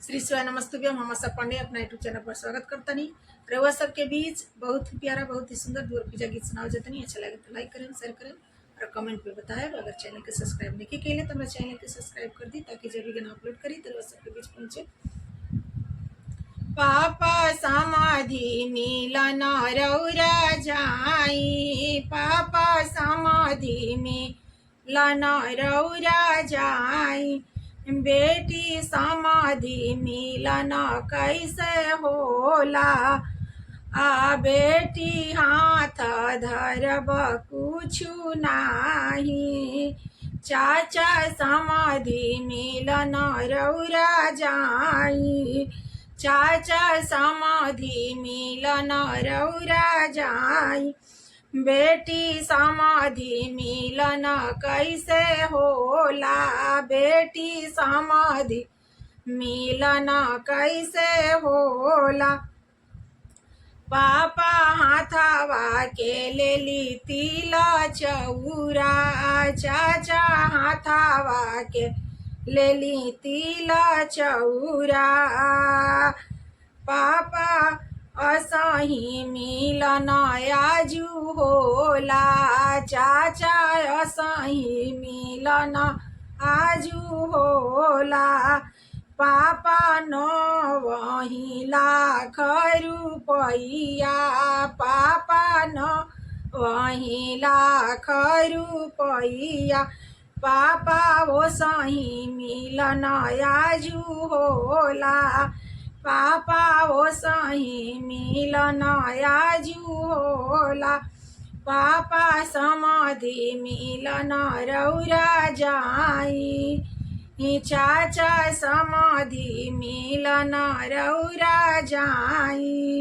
श्री शिवाय नमस्तुभ्यम। हम सब पांडे अपना यूट्यूब चैनल पर स्वागत करता नहीं। रउआ सबके बीच बहुत ही प्यारा, बहुत ही सुंदर दूर पूजा गीत सुनाओ जतनी अच्छा लगे तो लाइक करें, शेयर करें और कमेंट पे बताएं। अगर चैनल के सब्सक्राइब नहीं किए तो मेरे चैनल के सब्सक्राइब कर दी ताकि जब भी गाना अपलोड करी तो रउआ सबके बीच पहुंचे। पापा समाधि मिलन रौरा जाई, पापा समाधि मिलन रौरा जाई, बेटी समाधि मिलन कैसे होला, आ बेटी हाथ धरब कुछु नाही, चाचा समाधि मिलन रौरा जाई, चाचा समाधि मिलन रौरा जाई, बेटी समाधि मिलन कैसे होला, बेटी समाधि मिलन कैसे होला। पापा हाथावा के लेली तिला चौरा, चाचा हाथावा के लेली तिला चौरा, पापा असही मिलन आजू होला, चाचा असही मिलन आजू होला, पापा नवही लाख रुपैया, पापा नवही लाख रुपैया, पापा वो सही मिलन आजू होला, पापा वो सही मिलन आजू होला, पापा समाधि मिलन रौरा जाई, चाचा समाधि मिलन रौरा जाई।